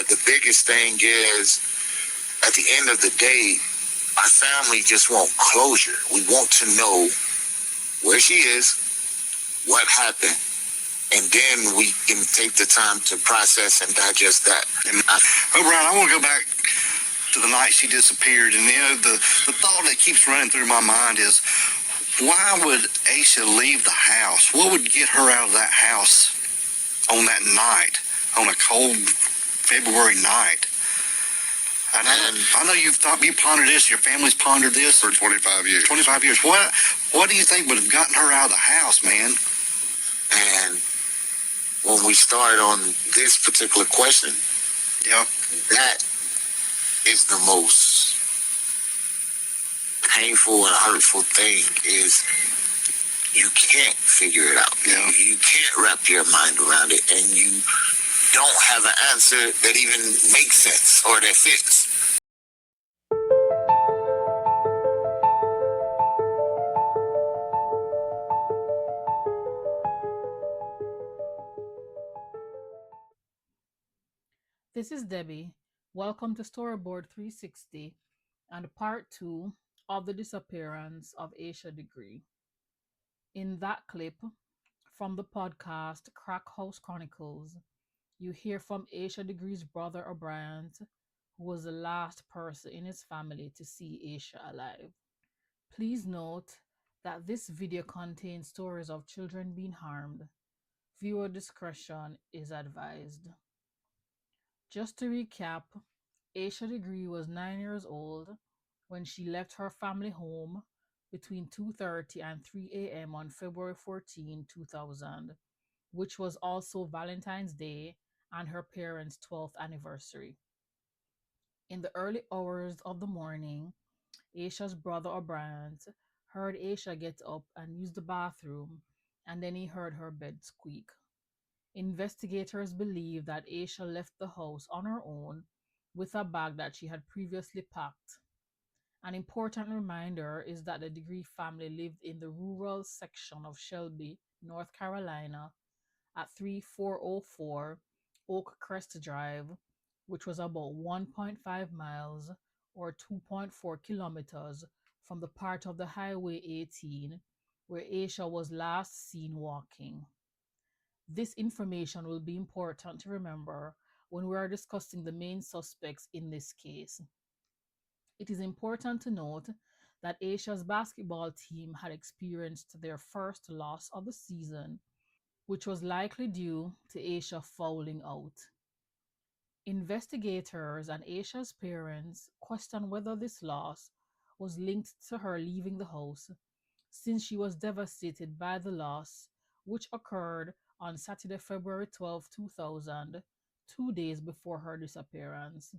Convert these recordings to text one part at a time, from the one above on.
But the biggest thing is, at the end of the day, our family just want closure. We want to know where she is, what happened, and then we can take the time to process and digest that. Brian, I want to go back to the night she disappeared, and the thought that keeps running through my mind is, why would Asha leave the house? What would get her out of that house on that night, on a cold February night? And I know you pondered this, your family's pondered this for 25 years. 25 years. What do you think would have gotten her out of the house, man? And when we started on this particular question, yeah, that is the most painful and hurtful thing, is you can't figure it out. Yeah. You can't wrap your mind around it, and you don't have an answer that even makes sense or that fits. This is Debbie. Welcome to Storyboard 360 and part 2 of the disappearance of Asha Degree. In that clip from the podcast Crack House Chronicles, you hear from Asha Degree's brother O'Brien, who was the last person in his family to see Asha alive. Please note that this video contains stories of children being harmed. Viewer discretion is advised. Just to recap, Asha Degree was 9 years old when she left her family home between 2:30 and 3 a.m. on February 14, 2000, which was also Valentine's Day and her parents' 12th anniversary. In the early hours of the morning, Asha's brother O'Brien heard Asha get up and use the bathroom, and then he heard her bed squeak. Investigators believe that Asha left the house on her own with a bag that she had previously packed. An important reminder is that the Degree family lived in the rural section of Shelby, North Carolina, at 3404 Oak Crest Drive, which was about 1.5 miles or 2.4 kilometers from the part of the Highway 18 where Asha was last seen walking. This information will be important to remember when we are discussing the main suspects in this case. It is important to note that Asha's basketball team had experienced their first loss of the season, which was likely due to Asha fouling out. Investigators and Asha's parents question whether this loss was linked to her leaving the house, since she was devastated by the loss, which occurred on Saturday, February 12, 2000, 2 days before her disappearance.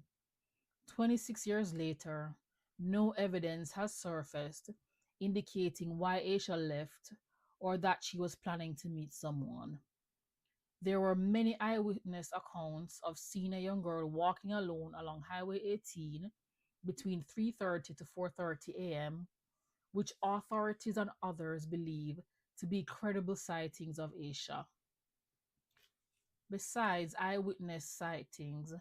26 years later, no evidence has surfaced indicating why Asha left or that she was planning to meet someone. There were many eyewitness accounts of seeing a young girl walking alone along Highway 18 between 3:30 to 4:30 a.m., which authorities and others believe to be credible sightings of Asha. Besides eyewitness sightings,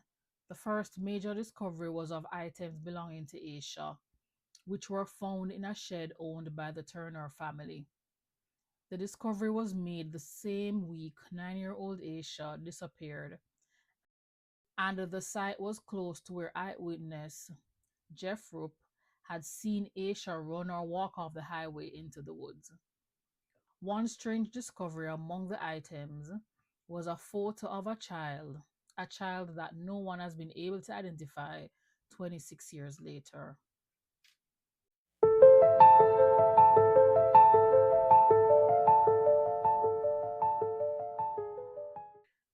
the first major discovery was of items belonging to Asha, which were found in a shed owned by the Turner family. The discovery was made the same week 9-year-old Asha disappeared, and the site was close to where eyewitness Jeff Rupp had seen Asha run or walk off the highway into the woods. One strange discovery among the items was a photo of a child that no one has been able to identify 26 years later.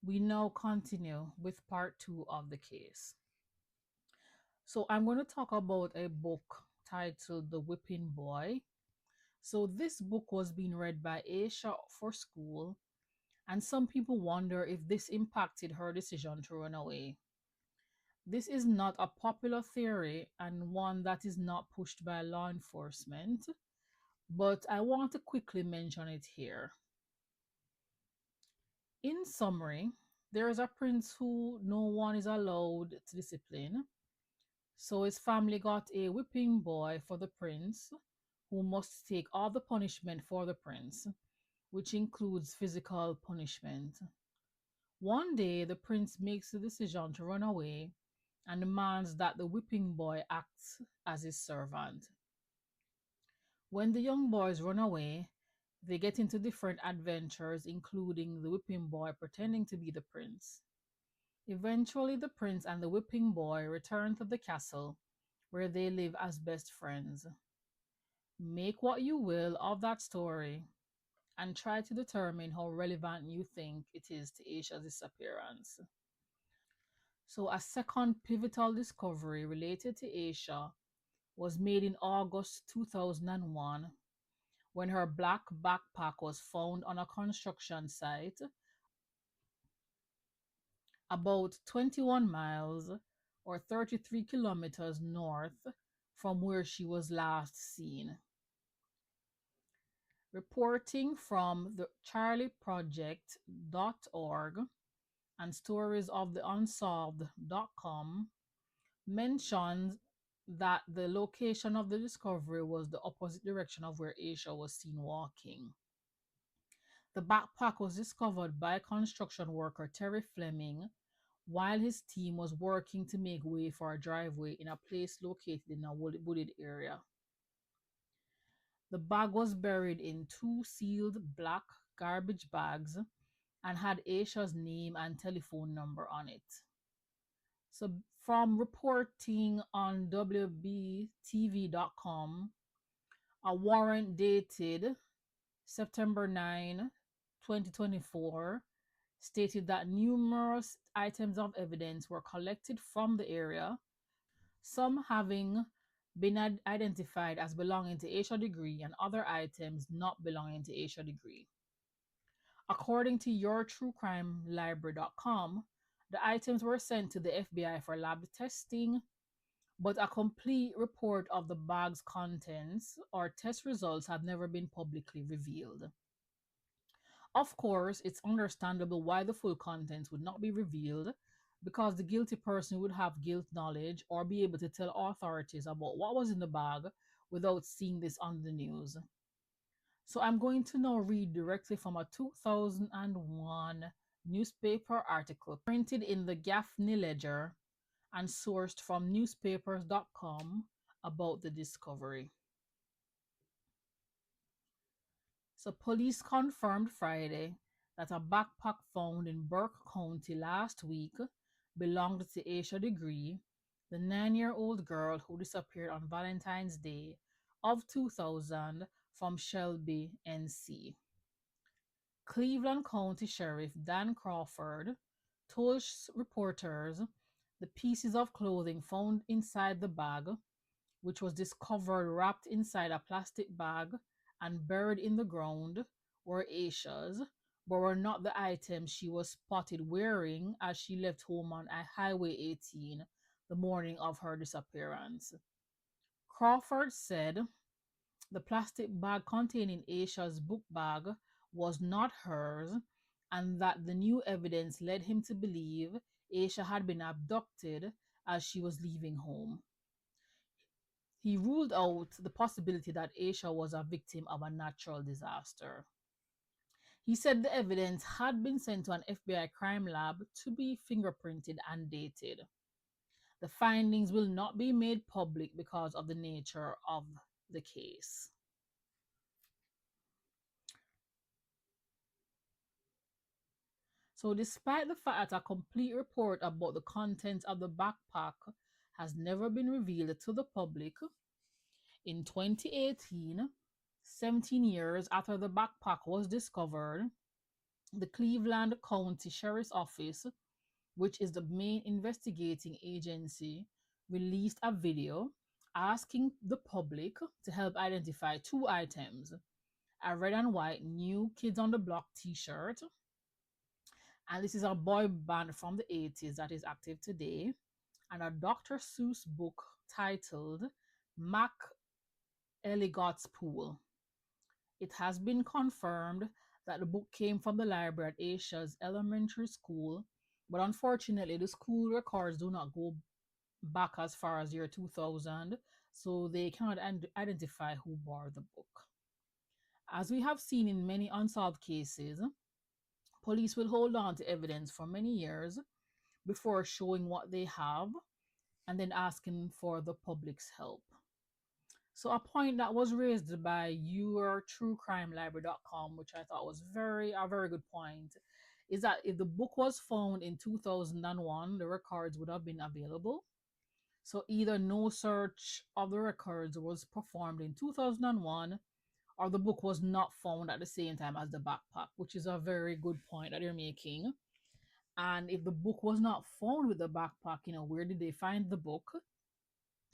We now continue with part 2 of the case. So I'm going to talk about a book titled The Whipping Boy. So this book was being read by Asha for school, and some people wonder if this impacted her decision to run away. This is not a popular theory and one that is not pushed by law enforcement, but I want to quickly mention it here. In summary, There is a prince who no one is allowed to discipline. So his family got a whipping boy for the prince, who must take all the punishment for the prince, which includes physical punishment. One day, the prince makes the decision to run away and demands that the whipping boy acts as his servant. When the young boys run away, they get into different adventures, including the whipping boy pretending to be the prince. Eventually, the prince and the whipping boy return to the castle, where they live as best friends. Make what you will of that story and try to determine how relevant you think it is to Asia's disappearance. So, a second pivotal discovery related to Asia was made in August 2001 when her black backpack was found on a construction site about 21 miles or 33 kilometers north from where she was last seen. Reporting from the charlieproject.org and stories of the unsolved.com mentions that the location of the discovery was the opposite direction of where Asia was seen walking. The backpack was discovered by construction worker Terry Fleming while his team was working to make way for a driveway in a place located in a wooded area. The bag was buried in two sealed black garbage bags and had Asia's name and telephone number on it. So, from reporting on WBTV.com, a warrant dated September 9, 2024, stated that numerous items of evidence were collected from the area, some having been identified as belonging to Asha Degree and other items not belonging to Asha Degree. According to yourtruecrimelibrary.com, the items were sent to the FBI for lab testing, but a complete report of the bag's contents or test results have never been publicly revealed. Of course, it's understandable why the full contents would not be revealed, because the guilty person would have guilt knowledge or be able to tell authorities about what was in the bag without seeing this on the news. So I'm going to now read directly from a 2001 newspaper article printed in the Gaffney Ledger and sourced from newspapers.com about the discovery. So police confirmed Friday that a backpack found in Burke County last week belonged to Asha Degree, the 9-year-old girl who disappeared on Valentine's Day of 2000 from Shelby, NC. Cleveland County Sheriff Dan Crawford told reporters the pieces of clothing found inside the bag, which was discovered wrapped inside a plastic bag and buried in the ground, were Asha's, but were not the items she was spotted wearing as she left home on Highway 18 the morning of her disappearance. Crawford said the plastic bag containing Asha's book bag was not hers, and that the new evidence led him to believe Asha had been abducted as she was leaving home. He ruled out the possibility that Asha was a victim of a natural disaster. He said the evidence had been sent to an FBI crime lab to be fingerprinted and dated. The findings will not be made public because of the nature of the case. So, despite the fact that a complete report about the contents of the backpack has never been revealed to the public, in 2018, 17 years after the backpack was discovered, the Cleveland County Sheriff's Office, which is the main investigating agency, released a video asking the public to help identify two items: a red and white New Kids on the Block t-shirt, and this is a boy band from the 80s that is active today, and a Dr. Seuss book titled Mac Elligott's Pool. It has been confirmed that the book came from the library at Asia's elementary school But unfortunately, the school records do not go back as far as year 2000, so they cannot identify who bore the book. As we have seen in many unsolved cases, police will hold on to evidence for many years before showing what they have and then asking for the public's help. So a point that was raised by yourtruecrimelibrary.com, which I thought was a very good point, is that if the book was found in 2001, the records would have been available. So either no search of the records was performed in 2001, or the book was not found at the same time as the backpack, which is a very good point that you're making. And if the book was not found with the backpack, where did they find the book?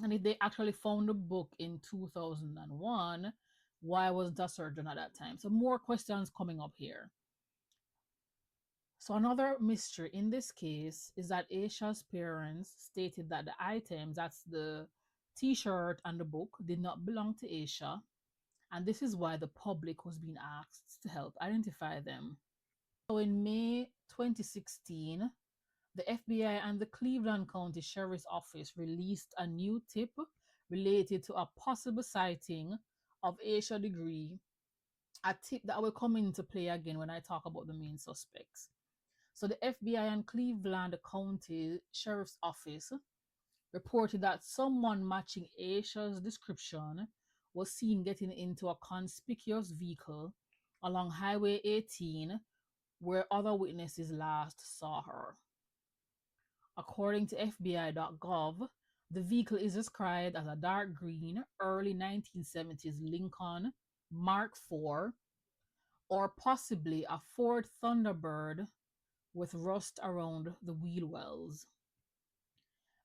And if they actually found the book in 2001, why wasn't a search done at that time? So more questions coming up here. So another mystery in this case is that Asha's parents stated that the items, that's the t-shirt and the book, did not belong to Asha, and this is why the public was being asked to help identify them. So in May 2016, the FBI and the Cleveland County Sheriff's Office released a new tip related to a possible sighting of Asha Degree, a tip that will come into play again when I talk about the main suspects. So the FBI and Cleveland County Sheriff's Office reported that someone matching Asha's description was seen getting into a conspicuous vehicle along Highway 18 where other witnesses last saw her. According to FBI.gov, the vehicle is described as a dark green, early 1970s Lincoln Mark IV, or possibly a Ford Thunderbird with rust around the wheel wells.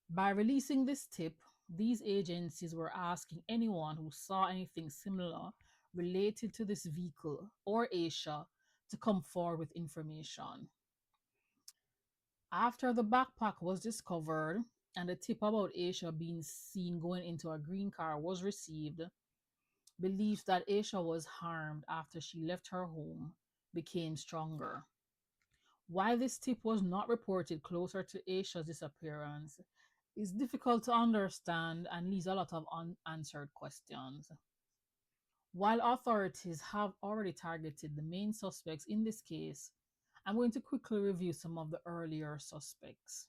By releasing this tip, these agencies were asking anyone who saw anything similar related to this vehicle or Asha to come forward with information. After the backpack was discovered and the tip about Asha being seen going into a green car was received, beliefs that Asha was harmed after she left her home became stronger. Why this tip was not reported closer to Asha's disappearance is difficult to understand and leaves a lot of unanswered questions. While authorities have already targeted the main suspects in this case, I'm going to quickly review some of the earlier suspects.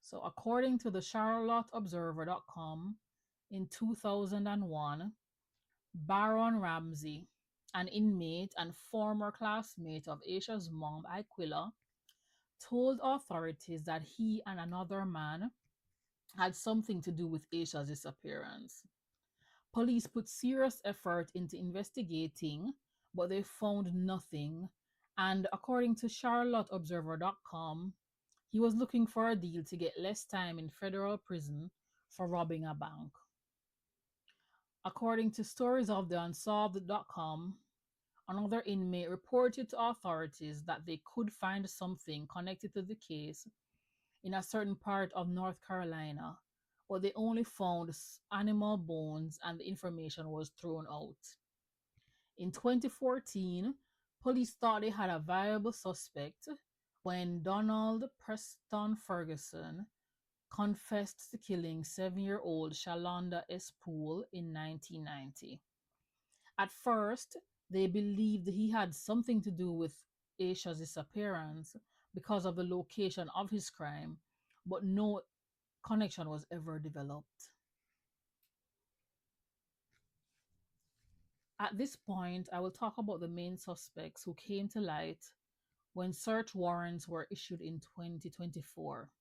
So, according to the CharlotteObserver.com, in 2001, Baron Ramsey, an inmate and former classmate of Asha's mom, Aquila, told authorities that he and another man had something to do with Asha's disappearance. Police put serious effort into investigating, but they found nothing. And according to CharlotteObserver.com, he was looking for a deal to get less time in federal prison for robbing a bank. According to storiesoftheunsolved.com, another inmate reported to authorities that they could find something connected to the case in a certain part of North Carolina, but they only found animal bones and the information was thrown out. In 2014, police thought they had a viable suspect when Donald Preston Ferguson confessed to killing 7-year-old Shalonda S. Poole in 1990. At first, they believed he had something to do with Asha's disappearance because of the location of his crime, but no connection was ever developed. At this point, I will talk about the main suspects who came to light when search warrants were issued in 2024.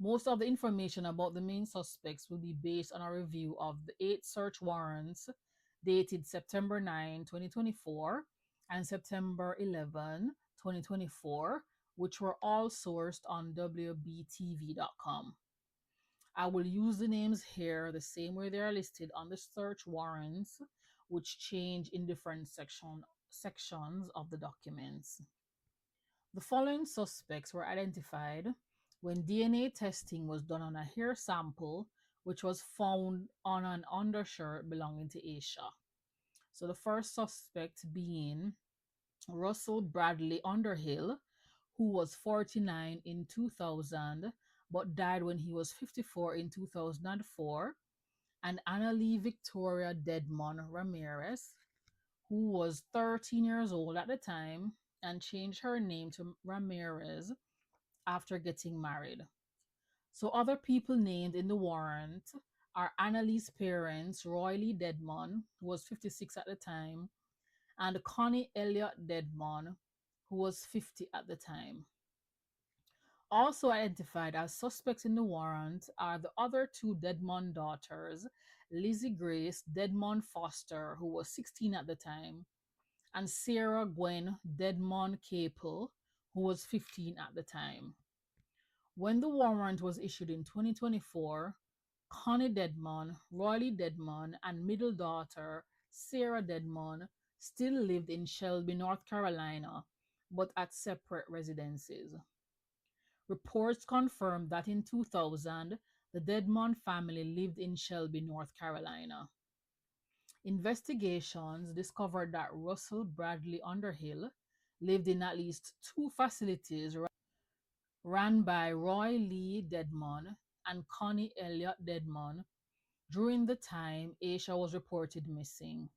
Most of the information about the main suspects will be based on a review of the 8 search warrants dated September 9, 2024 and September 11, 2024, which were all sourced on WBTV.com. I will use the names here the same way they are listed on the search warrants, which change in different sections of the documents. The following suspects were identified when DNA testing was done on a hair sample, which was found on an undershirt belonging to Asha. So the first suspect being Russell Bradley Underhill, who was 49 in 2000 but died when he was 54 in 2004, and Annalie Victoria Dedmon Ramirez, who was 13 years old at the time and changed her name to Ramirez after getting married. So other people named in the warrant are Annalie's parents, Roy Lee Dedmon, who was 56 at the time, and Connie Elliott Dedmon, who was 50 at the time. Also identified as suspects in the warrant are the other two Dedmon daughters, Lizzie Grace Dedmon Foster, who was 16 at the time, and Sarah Gwen Dedmon Capel, who was 15 at the time. When the warrant was issued in 2024, Connie Dedmon, Roy Dedmon, and middle daughter Sarah Dedmon still lived in Shelby, North Carolina, but at separate residences. Reports confirmed that in 2000, the Dedmon family lived in Shelby, North Carolina. Investigations discovered that Russell Bradley Underhill lived in at least two facilities ran by Roy Lee Dedmon and Connie Elliott Dedmon during the time Asha was reported missing.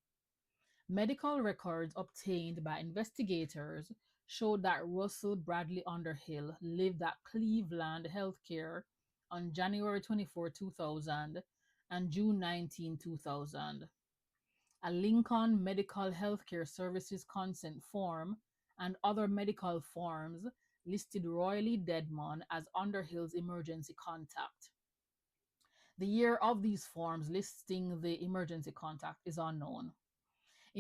Medical records obtained by investigators showed that Russell Bradley Underhill lived at Cleveland Healthcare on January 24, 2000 and June 19, 2000. A Lincoln Medical Healthcare Services consent form and other medical forms listed Roy Lee Dedmon as Underhill's emergency contact. The year of these forms listing the emergency contact is unknown.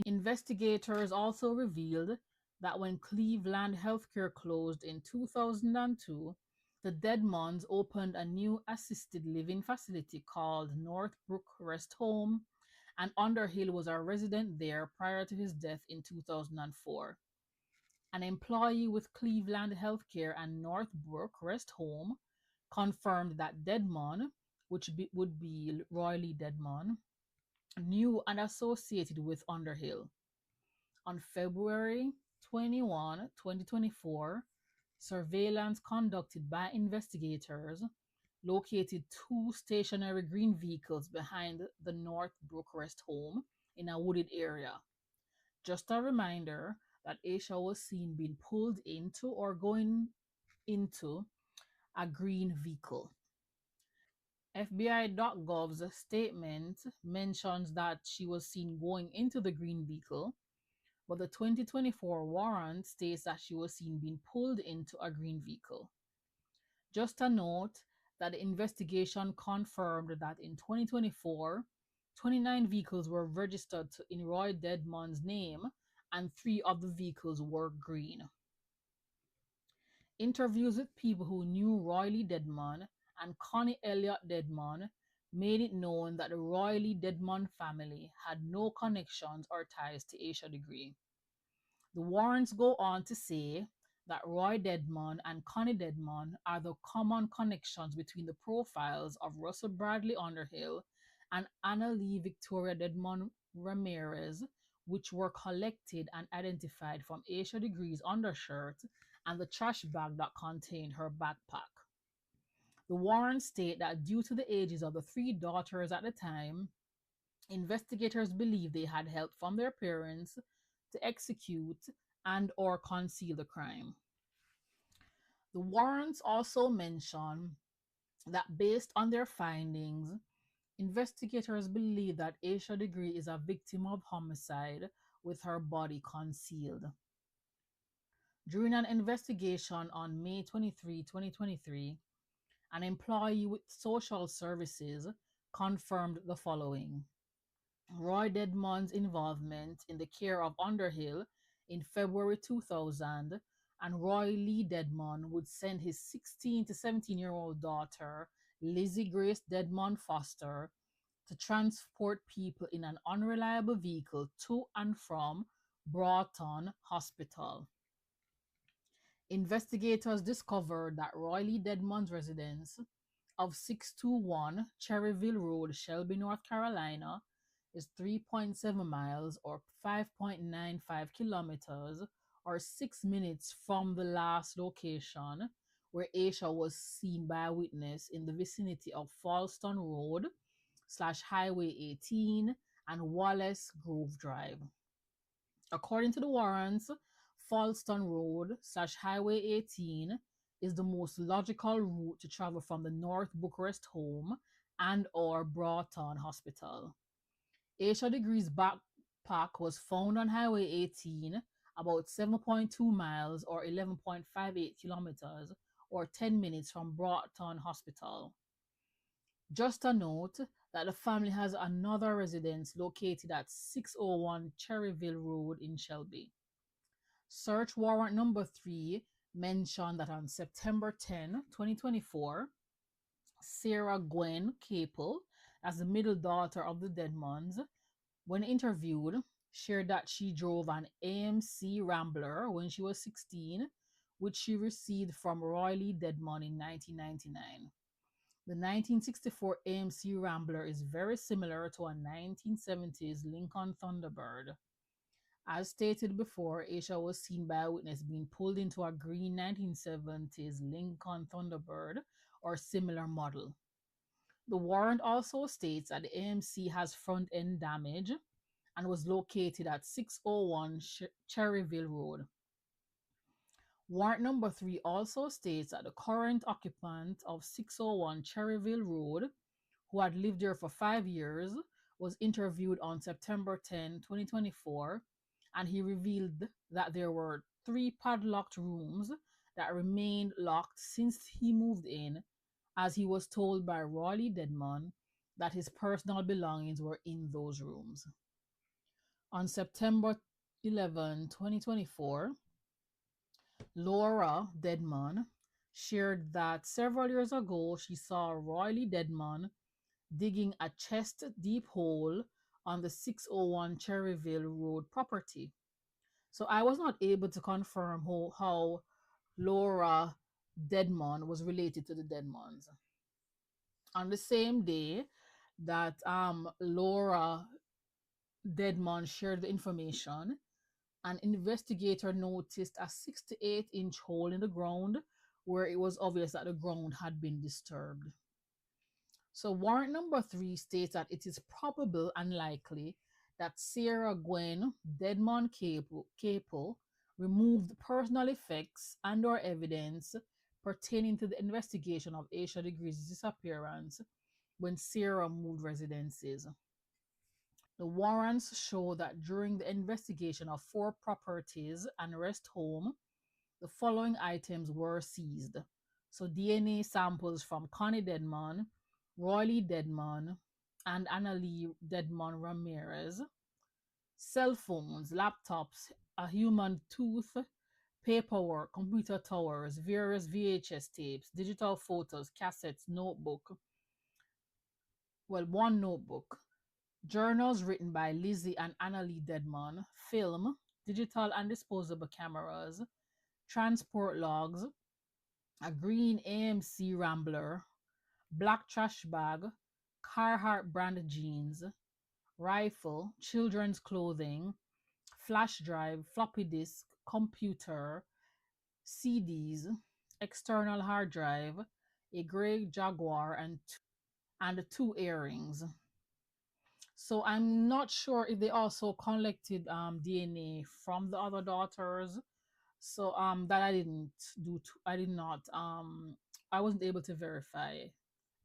Investigators also revealed that when Cleveland Healthcare closed in 2002, the Dedmons opened a new assisted living facility called Northbrook Rest Home, and Underhill was a resident there prior to his death in 2004. An employee with Cleveland Healthcare and Northbrook Rest Home confirmed that Dedmon, would be Roy Lee Dedmon, knew and associated with Underhill. On February 21, 2024, surveillance conducted by investigators located two stationary green vehicles behind the Northbrook Rest Home in a wooded area. Just a reminder that Asha was seen being pulled into or going into a green vehicle. FBI.gov's statement mentions that she was seen going into the green vehicle, but the 2024 warrant states that she was seen being pulled into a green vehicle. Just a note that the investigation confirmed that in 2024, 29 vehicles were registered in Roy Dedmon's name, and 3 of the vehicles were green. Interviews with people who knew Roy Lee Dedmon and Connie Elliott Dedmon made it known that the Roy Lee Dedmon family had no connections or ties to Asha Degree. The warrants go on to say that Roy Dedmon and Connie Dedmon are the common connections between the profiles of Russell Bradley Underhill and Annalie Victoria Dedmon Ramirez, which were collected and identified from Asha Degree's undershirt and the trash bag that contained her backpack. The warrants state that due to the ages of the 3 daughters at the time, investigators believe they had help from their parents to execute and or conceal the crime. The warrants also mention that based on their findings, investigators believe that Asha Degree is a victim of homicide with her body concealed. During an investigation on May 23, 2023, an employee with social services confirmed the following. Roy Dedmon's involvement in the care of Underhill in February 2000, and Roy Lee Dedmon would send his 16 to 17-year-old daughter, Lizzie Grace Dedmon Foster, to transport people in an unreliable vehicle to and from Broughton Hospital. Investigators discovered that Roy Lee Dedmon's residence of 621 Cherryville Road, Shelby, North Carolina, is 3.7 miles or 5.95 kilometers or 6 minutes from the last location where Aisha was seen by a witness in the vicinity of Falston Road slash Highway 18 and Wallace Grove Drive. According to the warrants, Falston Road slash Highway 18 is the most logical route to travel from the North Bucharest home and or Broughton Hospital. Asha Degree's backpack was found on Highway 18 about 7.2 miles or 11.58 kilometers or 10 minutes from Broughton Hospital. Just a note that the family has another residence located at 601 Cherryville Road in Shelby. Search warrant number 3 mentioned that on September 10, 2024, Sarah Gwen Capel, as the middle daughter of the Deadmons, when interviewed, shared that she drove an AMC Rambler when she was 16, which she received from Roy Lee Deadmon in 1999. The 1964 AMC Rambler is very similar to a 1970s Lincoln Thunderbird. As stated before, Aisha was seen by a witness being pulled into a green 1970s Lincoln Thunderbird or similar model. The warrant also states that the AMC has front end damage and was located at 601 Cherryville Road. Warrant number 3 also states that the current occupant of 601 Cherryville Road, who had lived there for 5 years, was interviewed on September 10, 2024, and he revealed that there were 3 padlocked rooms that remained locked since he moved in, as he was told by Rawley Deadman that his personal belongings were in those rooms. On September 11, 2024, Laura Deadman shared that several years ago she saw Riley Deadman digging a chest deep hole on the 601 Cherryville Road property. So I was not able to confirm how Laura Deadman was related to the Deadmans. On the same day that Laura Deadman shared the information, an investigator noticed a 68-inch hole in the ground where it was obvious that the ground had been disturbed. So, warrant number 3 states that it is probable and likely that Sarah Gwen Deadman Capel removed personal effects and or evidence pertaining to the investigation of Asha Degree's disappearance when Sarah moved residences. The warrants show that during the investigation of 4 properties and rest home, the following items were seized. So DNA samples from Connie Deadman, Roy Deadman, and Annalie Deadman Ramirez, cell phones, laptops, a human tooth, paperwork, computer towers, various VHS tapes, digital photos, cassettes, one notebook, journals written by Lizzie and Annalie Deadman, film, digital and disposable cameras, transport logs, a green AMC Rambler, black trash bag, Carhartt brand jeans, rifle, children's clothing, flash drive, floppy disk, computer, CDs, external hard drive, a gray Jaguar, and 2 earrings. So I'm not sure if they also collected DNA from the other daughters. So that I didn't do. I did not. I wasn't able to verify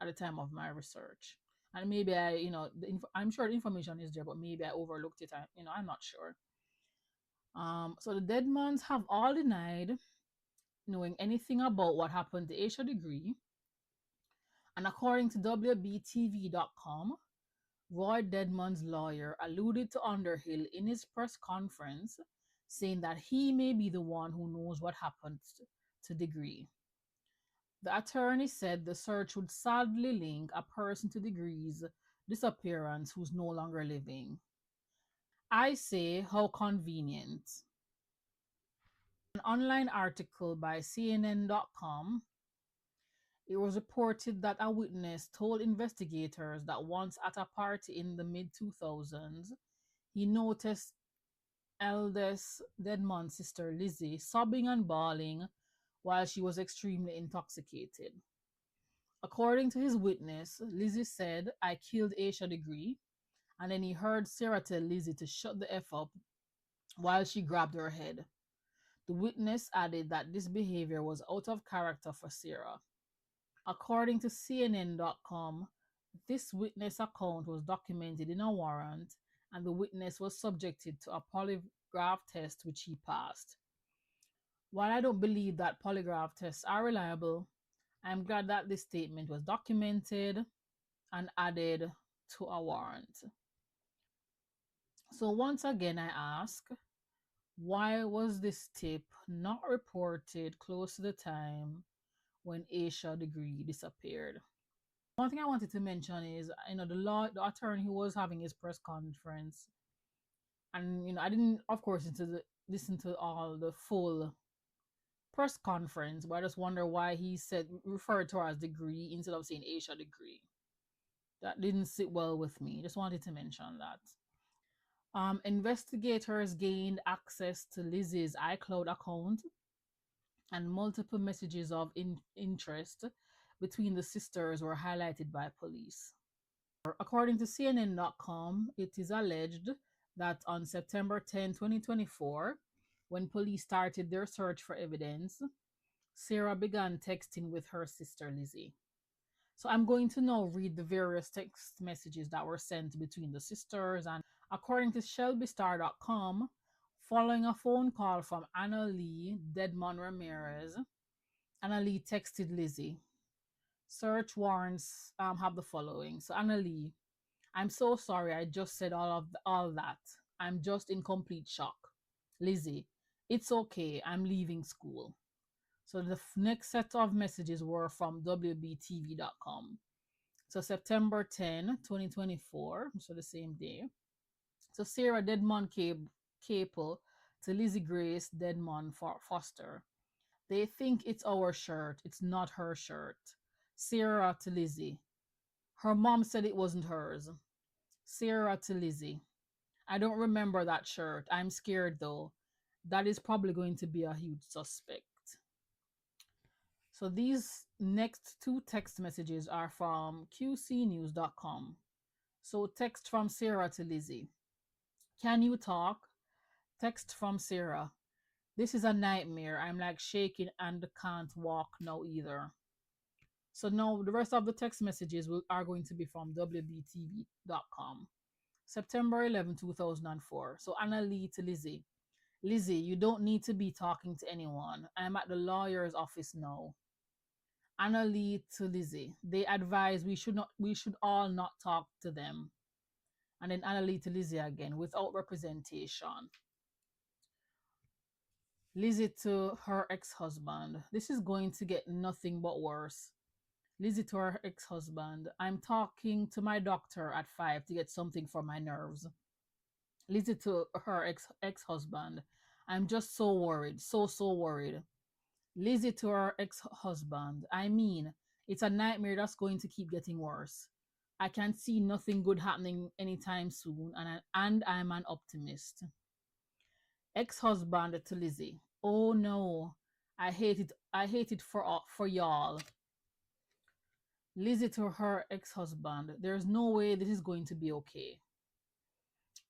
at the time of my research, and maybe I'm sure the information is there, but maybe I overlooked it. I'm not sure. So the Deadmans have all denied knowing anything about what happened to Asha Degree, and according to WBTV.com, Roy Deadman's lawyer alluded to Underhill in his press conference, saying that he may be the one who knows what happened to Degree. The attorney said the search would sadly link a person to Degree's disappearance who's no longer living. I say, how convenient. An online article by CNN.com, it was reported that a witness told investigators that once at a party in the mid 2000s, he noticed eldest Deadmon's sister Lizzie, sobbing and bawling while she was extremely intoxicated. According to his witness, Lizzie said, "I killed Asha Degree," and then he heard Sarah tell Lizzie to shut the F up while she grabbed her head. The witness added that this behavior was out of character for Sarah. According to CNN.com, this witness account was documented in a warrant, and the witness was subjected to a polygraph test which he passed. While I don't believe that polygraph tests are reliable, I'm glad that this statement was documented and added to a warrant. So once again, I ask, why was this tip not reported close to the time when Asha Degree disappeared? One thing I wanted to mention is, the attorney who was having his press conference, and I didn't, of course, listen to all the full press conference, but I just wonder why he referred to her as Degree instead of saying Asha Degree. That didn't sit well with me. Just wanted to mention that. Investigators gained access to Lizzie's iCloud account, and multiple messages of interest between the sisters were highlighted by police. According to CNN.com, it is alleged that on September 10, 2024, when police started their search for evidence, Sarah began texting with her sister Lizzie. So I'm going to now read the various text messages that were sent between the sisters. And according to ShelbyStar.com, following a phone call from Anna Lee Deadmon Ramirez, Anna Lee texted Lizzie. Search warrants have the following. So Anna Lee, "I'm so sorry I just said all that. I'm just in complete shock. Lizzie, it's okay. I'm leaving school." So the next set of messages were from WBTV.com. So September 10, 2024, so the same day. So Sarah Deadmon Capel to Lizzie Grace Deadmon Foster. "They think it's our shirt. It's not her shirt." Sarah to Lizzie. "Her mom said it wasn't hers." Sarah to Lizzie. "I don't remember that shirt. I'm scared though. That is probably going to be a huge suspect." So these next two text messages are from QCnews.com. So text from Sarah to Lizzie. "Can you talk?" Text from Sarah. "This is a nightmare. I'm like shaking and can't walk now either." So now the rest of the text messages are going to be from WBTV.com. September 11, 2004. So Anna Lee to Lizzie. "Lizzie, you don't need to be talking to anyone. I'm at the lawyer's office now." Anna Lee to Lizzie. "They advise we should all not talk to them." And then Anna Lee to Lizzie again, "without representation." Lizzie to her ex-husband. "This is going to get nothing but worse." Lizzie to her ex-husband. "I'm talking to my doctor at 5 to get something for my nerves." Lizzie to her ex-husband. "I'm just so worried, so worried." Lizzie to her ex-husband. "I mean, it's a nightmare that's going to keep getting worse. I can see nothing good happening anytime soon, and I'm an optimist." Ex-husband to Lizzie. "Oh no, I hate it for y'all." Lizzie to her ex-husband. "There's no way this is going to be okay."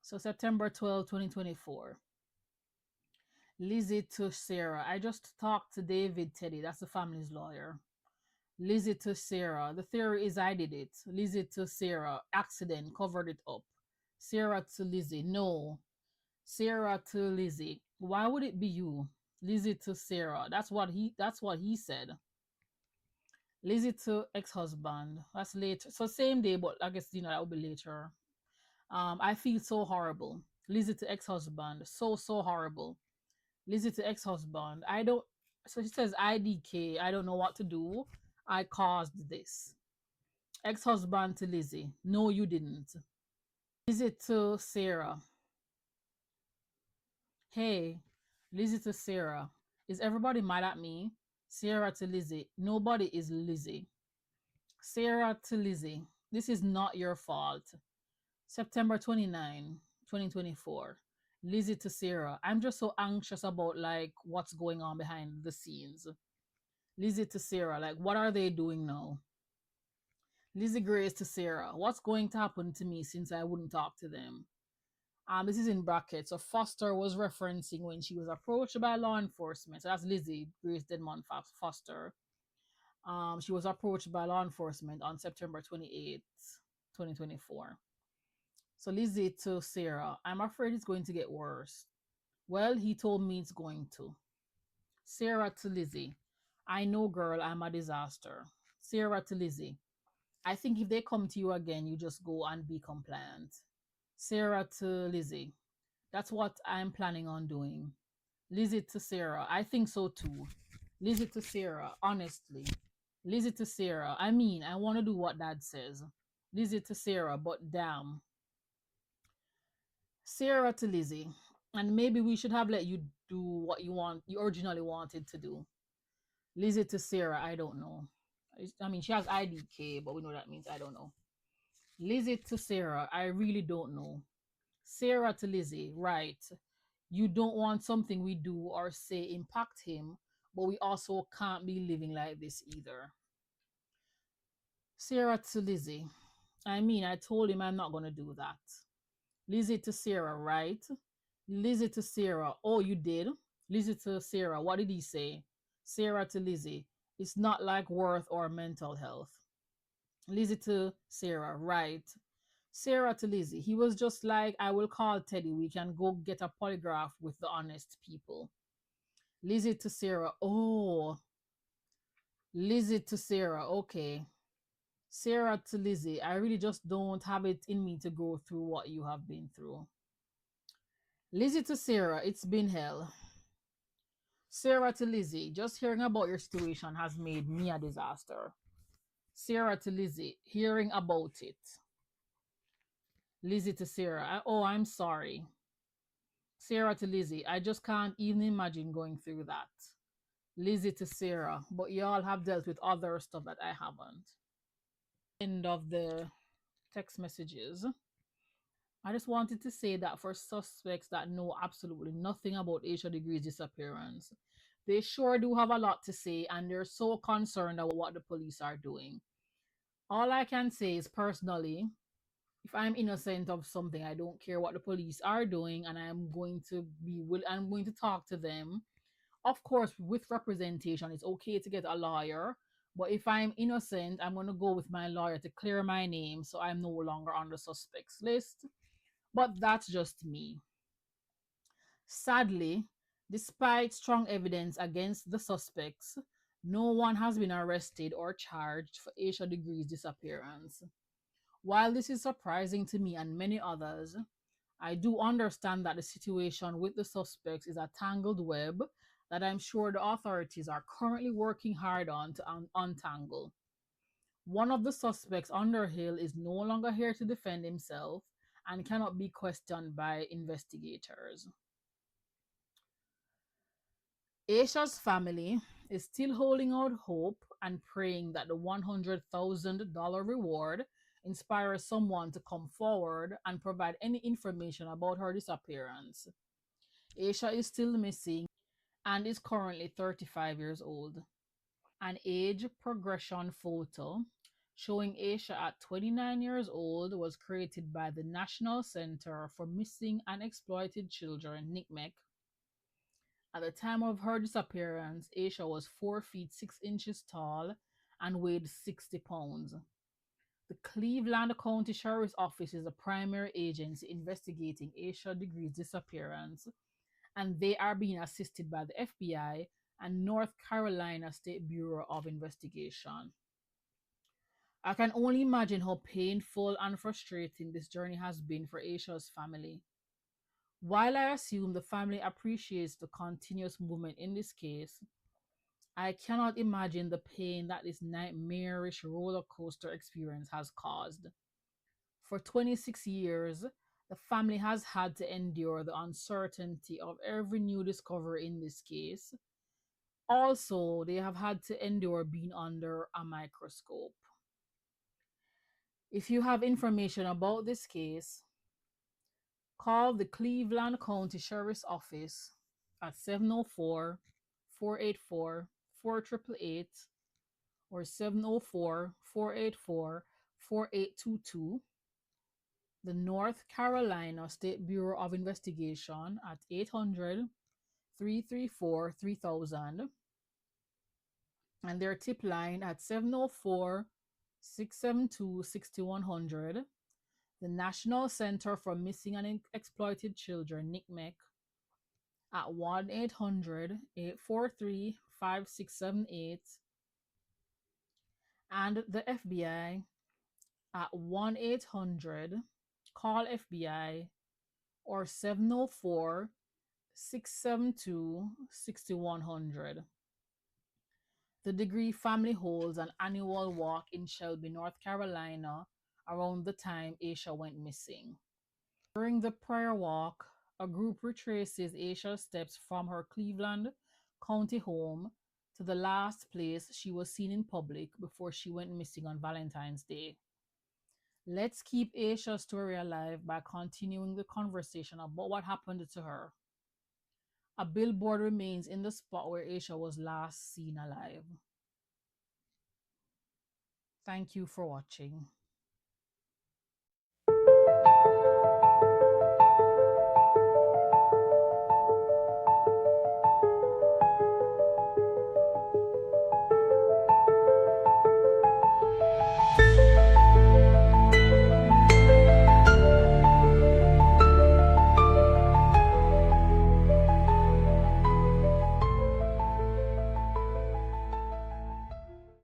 So September 12, 2024. Lizzie to Sarah. "I just talked to David Teddy, that's the family's lawyer." Lizzie to Sarah. "The theory is I did it." Lizzie to Sarah. "Accident, covered it up." Sarah to Lizzie. "No." Sarah to Lizzie. "Why would it be you?" Lizzie to Sarah. That's what he said." Lizzie to ex-husband. That's later. So same day, but I guess that will be later. "I feel so horrible." Lizzie to ex-husband. So horrible." Lizzie to ex-husband. "I don't." So she says, "IDK. I don't know what to do. I caused this." Ex-husband to Lizzie. "No, you didn't." Lizzie to Sarah. "Hey." Lizzie to Sarah. "Is everybody mad at me?" Sarah to Lizzie. "Nobody is Lizzie." Sarah to Lizzie. "This is not your fault." September 29, 2024. Lizzie to Sarah, I'm just so anxious about like what's going on behind the scenes. Lizzie to Sarah, like what are they doing now? Lizzie Grace to Sarah, what's going to happen to me since I wouldn't talk to them? This is in brackets. So Foster was referencing when she was approached by law enforcement. So that's Lizzie Grace Denmont Foster. She was approached by law enforcement on September 28th, 2024. So Lizzie to Sarah, I'm afraid it's going to get worse. Well, he told me it's going to. Sarah to Lizzie, I know, girl, I'm a disaster. Sarah to Lizzie, I think if they come to you again, you just go and be compliant. Sarah to Lizzie, that's what I'm planning on doing. Lizzie to Sarah, I think so too. Lizzie to Sarah, honestly. Lizzie to Sarah, I mean, I want to do what dad says. Lizzie to Sarah, but damn. Sarah to Lizzie, and maybe we should have let you do what you originally wanted to do. Lizzie to Sarah, I don't know. I mean, she has IDK, but we know that means I don't know. Lizzie to Sarah, I really don't know. Sarah to Lizzie, right. You don't want something we do or say impact him, but we also can't be living like this either. Sarah to Lizzie, I mean, I told him I'm not going to do that. Lizzie to Sarah, right? Lizzie to Sarah, oh, you did? Lizzie to Sarah, what did he say? Sarah to Lizzie, it's not like worth or mental health. Lizzie to Sarah, right? Sarah to Lizzie, he was just like, I will call Teddy. We can go get a polygraph with the honest people. Lizzie to Sarah, oh. Lizzie to Sarah, okay. Sarah to Lizzie, I really just don't have it in me to go through what you have been through. Lizzie to Sarah, it's been hell. Sarah to Lizzie, just hearing about your situation has made me a disaster. Sarah to Lizzie, hearing about it. Lizzie to Sarah, oh, I'm sorry. Sarah to Lizzie, I just can't even imagine going through that. Lizzie to Sarah, but y'all have dealt with other stuff that I haven't. End of the text messages. I just wanted to say that for suspects that know absolutely nothing about Asha Degree's disappearance, they sure do have a lot to say and they're so concerned about what the police are doing. All I can say is personally, if I'm innocent of something, I don't care what the police are doing and I'm going to talk to them. Of course, with representation, it's okay to get a lawyer. But if I'm innocent, I'm going to go with my lawyer to clear my name so I'm no longer on the suspects list. But that's just me. Sadly, despite strong evidence against the suspects, no one has been arrested or charged for Asha Degree's disappearance. While this is surprising to me and many others, I do understand that the situation with the suspects is a tangled web that I'm sure the authorities are currently working hard on to untangle. One of the suspects, Underhill, is no longer here to defend himself and cannot be questioned by investigators. Aisha's family is still holding out hope and praying that the $100,000 reward inspires someone to come forward and provide any information about her disappearance. Aisha is still missing and is currently 35 years old. An age progression photo showing Aisha at 29 years old was created by the National Center for Missing and Exploited Children, NCMEC. At the time of her disappearance, Aisha was 4 feet 6 inches tall and weighed 60 pounds. The Cleveland County Sheriff's Office is the primary agency investigating Asha Degree's disappearance, and they are being assisted by the FBI and North Carolina State Bureau of Investigation. I can only imagine how painful and frustrating this journey has been for Aisha's family. While I assume the family appreciates the continuous movement in this case, I cannot imagine the pain that this nightmarish roller coaster experience has caused. For 26 years, the family has had to endure the uncertainty of every new discovery in this case. Also, they have had to endure being under a microscope. If you have information about this case, Call the Cleveland County Sheriff's Office at 704 484 4888 or 704 484 4822. The North Carolina State Bureau of Investigation at 800 334 3000, and their tip line at 704 672 6100. The National Center for Missing and Exploited Children, NCMEC, at 1 800 843 5678, and the FBI at 1 800 call FBI or 704 672 6100. The Degree family holds an annual walk in Shelby, North Carolina around the time Asha went missing. During the prayer walk, a group retraces Asha's steps from her Cleveland County home to the last place she was seen in public before she went missing on Valentine's Day. Let's keep Asha's story alive by continuing the conversation about what happened to her. A billboard remains in the spot where Asha was last seen alive. Thank you for watching.